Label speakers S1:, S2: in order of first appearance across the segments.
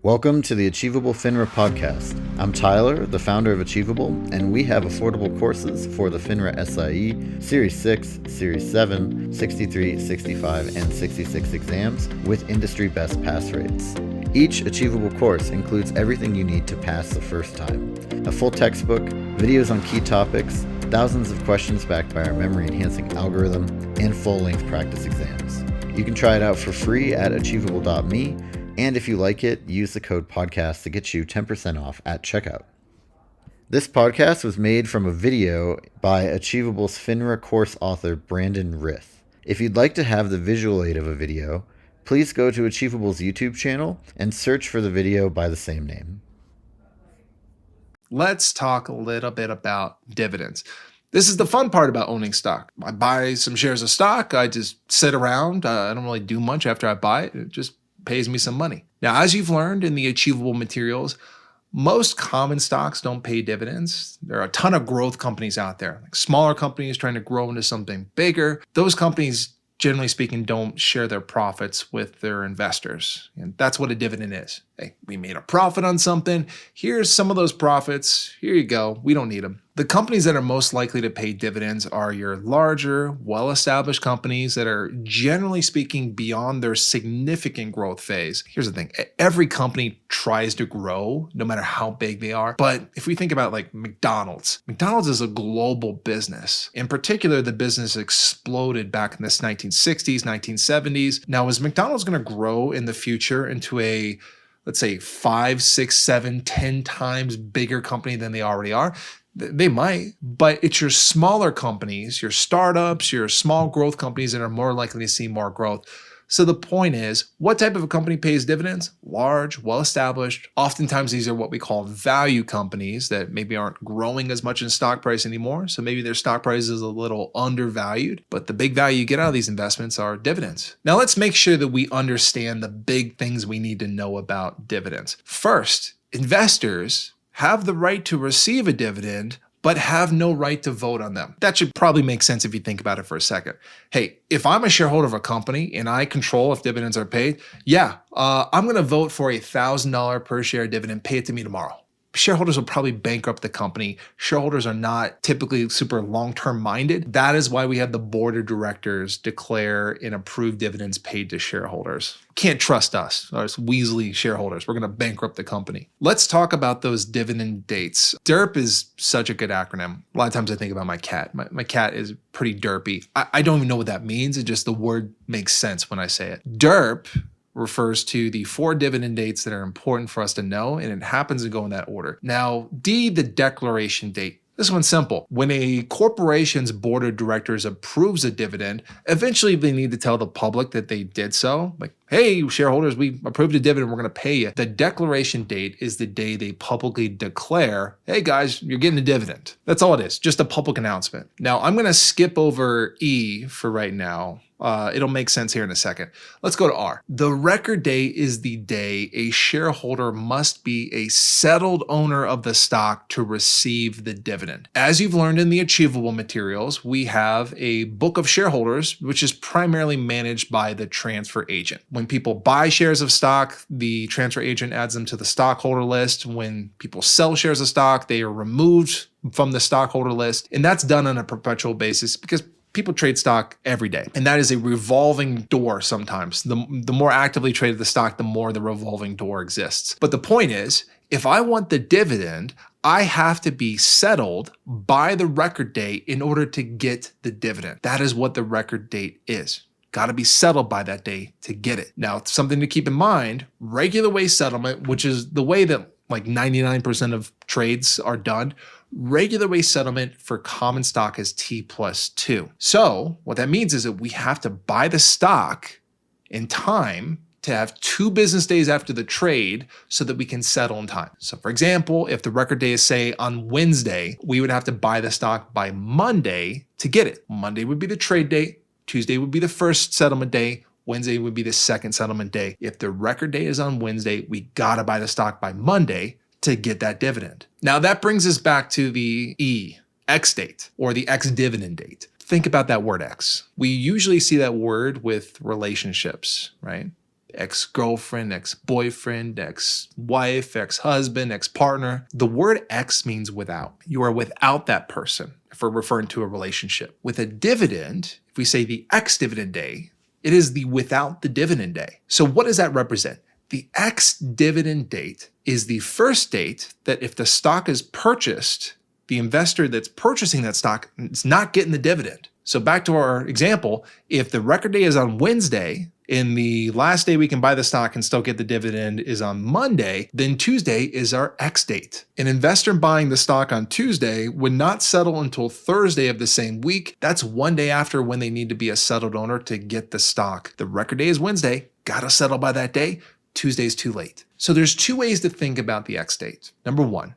S1: Welcome to the Achievable FINRA podcast. I'm Tyler, the founder of Achievable, and we have affordable courses for the FINRA SIE, Series 6, Series 7, 63, 65, and 66 exams with industry best pass rates. Each Achievable course includes everything you need to pass the first time. A full textbook, videos on key topics, thousands of questions backed by our memory-enhancing algorithm, and full-length practice exams. You can try it out for free at achievable.me. And if you like it, use the code podcast to get you 10% off at checkout. This podcast was made from a video by Achievable's FINRA course author, Brandon Rith. If you'd like to have the visual aid of a video, please go to Achievable's YouTube channel and search for the video by the same name.
S2: Let's talk a little bit about dividends. This is the fun part about owning stock. I buy some shares of stock. I just sit around. I don't really do much after I buy it. It just pays me some money. Now, as you've learned in the Achievable materials, most common stocks don't pay dividends. There are a ton of growth companies out there, like smaller companies trying to grow into something bigger. Those companies, generally speaking, don't share their profits with their investors. And that's what a dividend is. Hey, we made a profit on something. Here's some of those profits. Here you go. We don't need them. The companies that are most likely to pay dividends are your larger, well-established companies that are, generally speaking, beyond their significant growth phase. Here's the thing. Every company tries to grow, no matter how big they are. But if we think about like McDonald's is a global business. In particular, the business exploded back in the 1960s, 1970s. Now, is McDonald's going to grow in the future into a, let's say, 5, 6, 7, 10 times bigger company than they already are? They might, but it's your smaller companies, your startups, your small growth companies that are more likely to see more growth. So the point is, what type of a company pays dividends? Large, well-established. Oftentimes, these are what we call value companies that maybe aren't growing as much in stock price anymore. So maybe their stock price is a little undervalued, but the big value you get out of these investments are dividends. Now, let's make sure that we understand the big things we need to know about dividends. First, investors have the right to receive a dividend, but have no right to vote on them. That should probably make sense if you think about it for a second. Hey, if I'm a shareholder of a company and I control if dividends are paid, I'm going to vote for a $1,000 per share dividend. Pay it to me tomorrow. Shareholders will probably bankrupt the company. Shareholders are not typically super long-term minded. That is why we have the board of directors declare and approve dividends paid to shareholders. Can't trust us Weasley shareholders. We're going to bankrupt the company. Let's talk about those dividend dates. DERP is such a good acronym. A lot of times I think about my cat. My cat is pretty derpy. I don't even know what that means. It just, the word makes sense when I say it. DERP refers to the 4 dividend dates that are important for us to know, and it happens to go in that order. Now, D, the declaration date. This one's simple. When a corporation's board of directors approves a dividend, eventually they need to tell the public that they did so. Like, hey, shareholders, we approved a dividend, we're going to pay you. The declaration date is the day they publicly declare, hey guys, you're getting a dividend. That's all it is, just a public announcement. Now, I'm going to skip over E for right now. It'll make sense here in a second. Let's go to R. The record date is the day a shareholder must be a settled owner of the stock to receive the dividend. As you've learned in the Achievable materials, we have a book of shareholders, which is primarily managed by the transfer agent. When people buy shares of stock, the transfer agent adds them to the stockholder list. When people sell shares of stock, they are removed from the stockholder list. And that's done on a perpetual basis because people trade stock every day, and that is a revolving door sometimes. The more actively traded the stock, the more the revolving door exists. But the point is, if I want the dividend, I have to be settled by the record date in order to get the dividend. That is what the record date is. Got to be settled by that day to get it. Now, something to keep in mind, regular way settlement, which is the way that like 99% of trades are done, regular way settlement for common stock is T+2. So what that means is that we have to buy the stock in time to have 2 business days after the trade so that we can settle in time. So for example, if the record day is say on Wednesday, we would have to buy the stock by Monday to get it. Monday would be the trade date. Tuesday would be the first settlement day. Wednesday would be the second settlement day. If the record date is on Wednesday, we gotta buy the stock by Monday to get that dividend. Now that brings us back to the E, X date, or the X dividend date. Think about that word X. We usually see that word with relationships, right? ex-girlfriend, ex-boyfriend, ex-wife, ex-husband, ex-partner. The word ex means without. You are without that person if we're referring to a relationship. With a dividend, if we say the ex-dividend day, it is the without the dividend day. So what does that represent? The ex-dividend date is the first date that if the stock is purchased, the investor that's purchasing that stock is not getting the dividend. So back to our example, if the record day is on Wednesday and the last day we can buy the stock and still get the dividend is on Monday, then Tuesday is our X date. An investor buying the stock on Tuesday would not settle until Thursday of the same week. That's one day after when they need to be a settled owner to get the stock. The record day is Wednesday, gotta settle by that day. Tuesday's too late. So there's two ways to think about the X date. Number one,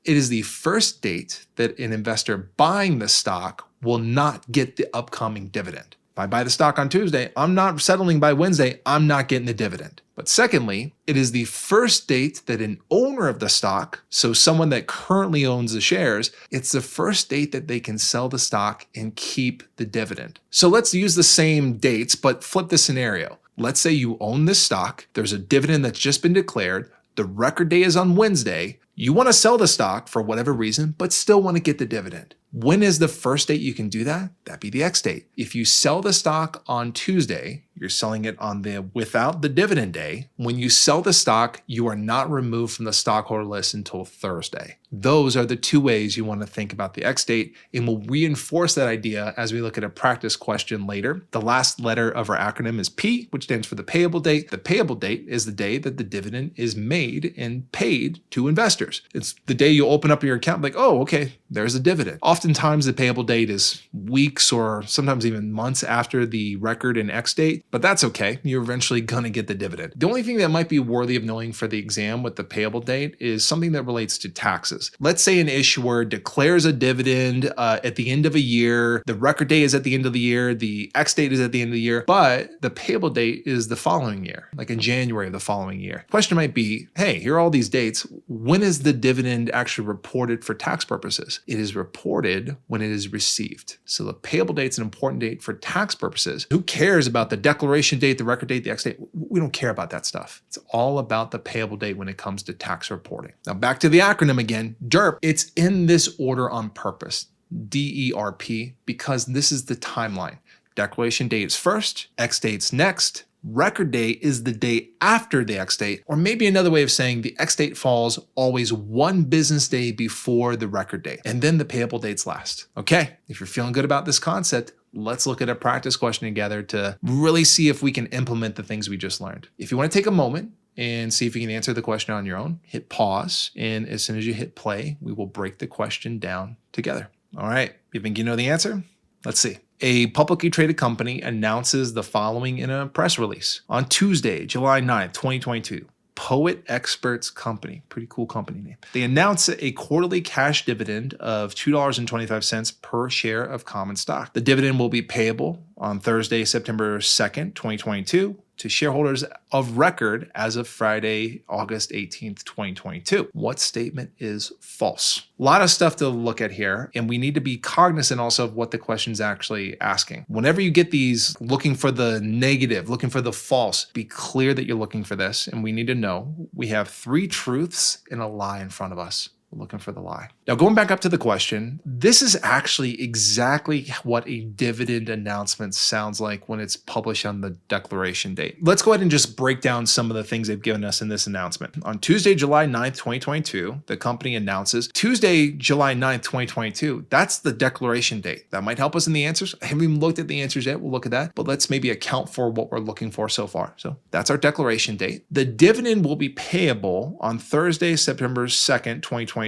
S2: it is the first date that an investor buying the stock will not get the upcoming dividend. If I buy the stock on Tuesday, I'm not settling by Wednesday, I'm not getting the dividend. But secondly, it is the first date that an owner of the stock, so someone that currently owns the shares, it's the first date that they can sell the stock and keep the dividend. So let's use the same dates, but flip the scenario. Let's say you own this stock, there's a dividend that's just been declared, the record day is on Wednesday, you want to sell the stock for whatever reason, but still want to get the dividend. When is the first date you can do that? That'd be the X date. If you sell the stock on Tuesday, you're selling it on the without the dividend day. When you sell the stock, you are not removed from the stockholder list until Thursday. Those are the two ways you want to think about the X date, and we'll reinforce that idea as we look at a practice question later. The last letter of our acronym is P, which stands for the payable date. The payable date is the day that the dividend is made and paid to investors. It's the day you open up your account, like, oh, okay, there's a dividend. Oftentimes the payable date is weeks or sometimes even months after the record and X date, but that's okay. You're eventually gonna get the dividend. The only thing that might be worthy of knowing for the exam with the payable date is something that relates to taxes. Let's say an issuer declares a dividend at the end of a year, the record date is at the end of the year, the X date is at the end of the year, but the payable date is the following year, like in January of the following year. Question might be, hey, here are all these dates. When is the dividend actually reported for tax purposes? It is reported when it is received. So the payable date is an important date for tax purposes. Who cares about the declaration date, the record date, the X date? We don't care about that stuff. It's all about the payable date when it comes to tax reporting. Now back to the acronym again, DERP. It's in this order on purpose, DERP, because this is the timeline. Declaration date is first, X date's next, record date is the day after the X date, or maybe another way of saying the X date falls always one business day before the record date, and then the payable date's last. Okay, if you're feeling good about this concept, let's look at a practice question together to really see if we can implement the things we just learned. If you want to take a moment and see if you can answer the question on your own, hit pause, and as soon as you hit play, we will break the question down together. All right, you think you know the answer? Let's see. A publicly traded company announces the following in a press release. On Tuesday, July 9th, 2022, Poet Experts Company, pretty cool company name. They announce a quarterly cash dividend of $2.25 per share of common stock. The dividend will be payable on Thursday, September 2nd, 2022, to shareholders of record as of Friday, August 18th, 2022. What statement is false? A lot of stuff to look at here, and we need to be cognizant also of what the question's actually asking. Whenever you get these looking for the negative, looking for the false, be clear that you're looking for this, and we need to know we have 3 truths and a lie in front of us. Looking for the lie. Now, going back up to the question, this is actually exactly what a dividend announcement sounds like when it's published on the declaration date. Let's go ahead and just break down some of the things they've given us in this announcement. On Tuesday, July 9th, 2022, the company announces Tuesday, July 9th, 2022. That's the declaration date. That might help us in the answers. I haven't even looked at the answers yet. We'll look at that, but let's maybe account for what we're looking for so far. So that's our declaration date. The dividend will be payable on Thursday, September 2nd, 2022.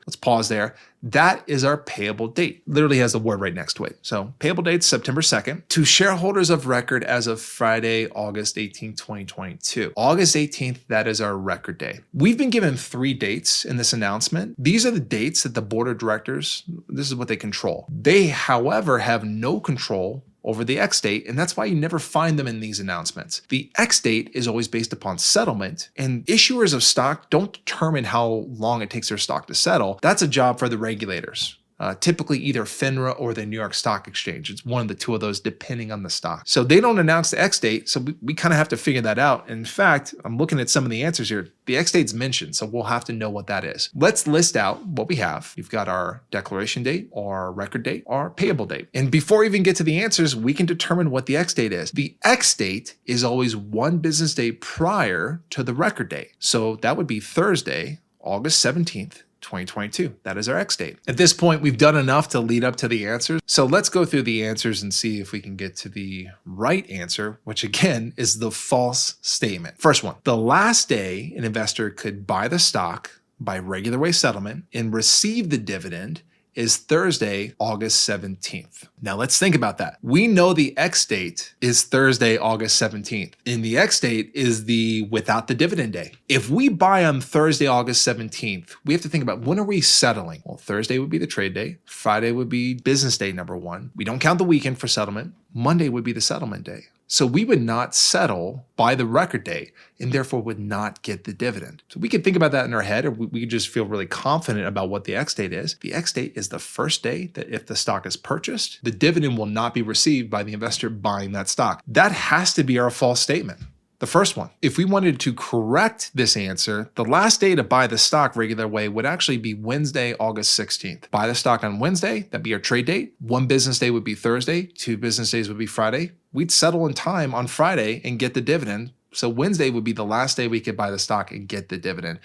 S2: Let's pause there. That is our payable date. Literally has the word right next to it. So payable date, September 2nd, to shareholders of record as of Friday, August 18th, 2022. August 18th, that is our record day. We've been given 3 dates in this announcement. These are the dates that the board of directors, this is what they control. They, however, have no control over the X date, and that's why you never find them in these announcements. The X date is always based upon settlement, and issuers of stock don't determine how long it takes their stock to settle. That's a job for the regulators. typically either FINRA or the New York Stock Exchange. It's one of the two of those depending on the stock. So they don't announce the X date, so we kind of have to figure that out. In fact, I'm looking at some of the answers here. The X date's mentioned, so we'll have to know what that is. Let's list out what we have. You've got our declaration date, our record date, our payable date. And before we even get to the answers, we can determine what the X date is. The X date is always one business day prior to the record date. So that would be Thursday, August 17th. 2022. That is our X date. At this point, we've done enough to lead up to the answers. So let's go through the answers and see if we can get to the right answer, which again is the false statement. First one, the last day an investor could buy the stock by regular way settlement and receive the dividend is Thursday, August 17th. Now let's think about that. We know the X date is Thursday, August 17th. And the X date is the without the dividend day. If we buy on Thursday, August 17th, we have to think about when are we settling? Well, Thursday would be the trade day. Friday would be business day number one. We don't count the weekend for settlement. Monday would be the settlement day. So we would not settle by the record date and therefore would not get the dividend. So we could think about that in our head, or we could just feel really confident about what the X date is. The X date is the first day that if the stock is purchased, the dividend will not be received by the investor buying that stock. That has to be our false statement. The first one. If we wanted to correct this answer, the last day to buy the stock regular way would actually be Wednesday, August 16th. Buy the stock on Wednesday, that'd be our trade date. One business day would be Thursday, 2 business days would be Friday. We'd settle in time on Friday and get the dividend. So Wednesday would be the last day we could buy the stock and get the dividend.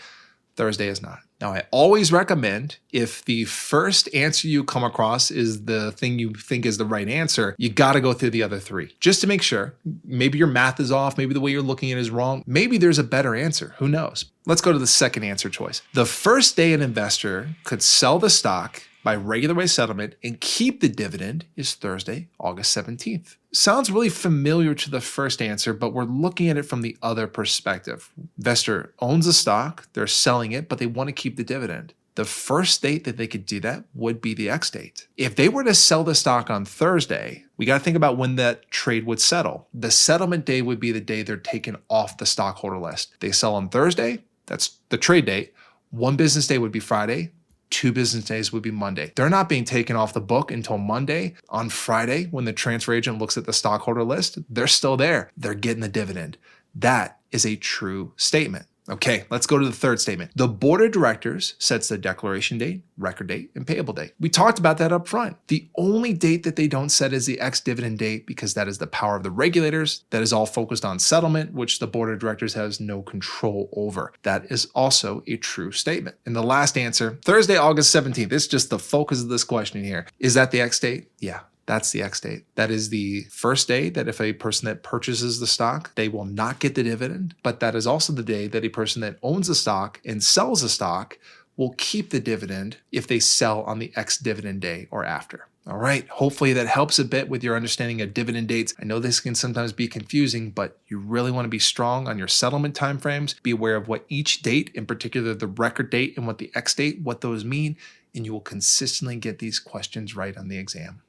S2: Thursday is not. Now, I always recommend if the first answer you come across is the thing you think is the right answer, you got to go through the other three just to make sure. Maybe your math is off. Maybe the way you're looking at it is wrong. Maybe there's a better answer. Who knows? Let's go to the second answer choice. The first day an investor could sell the stock by regular way settlement and keep the dividend is Thursday, August 17th. Sounds really familiar to the first answer, but we're looking at it from the other perspective. Investor owns the stock, they're selling it, but they want to keep the dividend. The first date that they could do that would be the X date. If they were to sell the stock on Thursday, we got to think about when that trade would settle. The settlement day would be the day they're taken off the stockholder list. They sell on Thursday, that's the trade date. One business day would be Friday. 2 business days would be Monday. They're not being taken off the book until Monday. On Friday, when the transfer agent looks at the stockholder list, they're still there. They're getting the dividend. That is a true statement. Okay, let's go to the third statement. The board of directors sets the declaration date, record date, and payable date. We talked about that up front. The only date that they don't set is the ex-dividend date because that is the power of the regulators. That is all focused on settlement, which the board of directors has no control over. That is also a true statement. And the last answer, Thursday, August 17th. This is just the focus of this question here. Is that the X date? Yeah. That's the X date. That is the first day that if a person that purchases the stock, they will not get the dividend, but that is also the day that a person that owns the stock and sells the stock will keep the dividend if they sell on the X dividend day or after. All right, hopefully that helps a bit with your understanding of dividend dates. I know this can sometimes be confusing, but you really want to be strong on your settlement timeframes. Be aware of what each date, in particular the record date and what the X date, what those mean, and you will consistently get these questions right on the exam.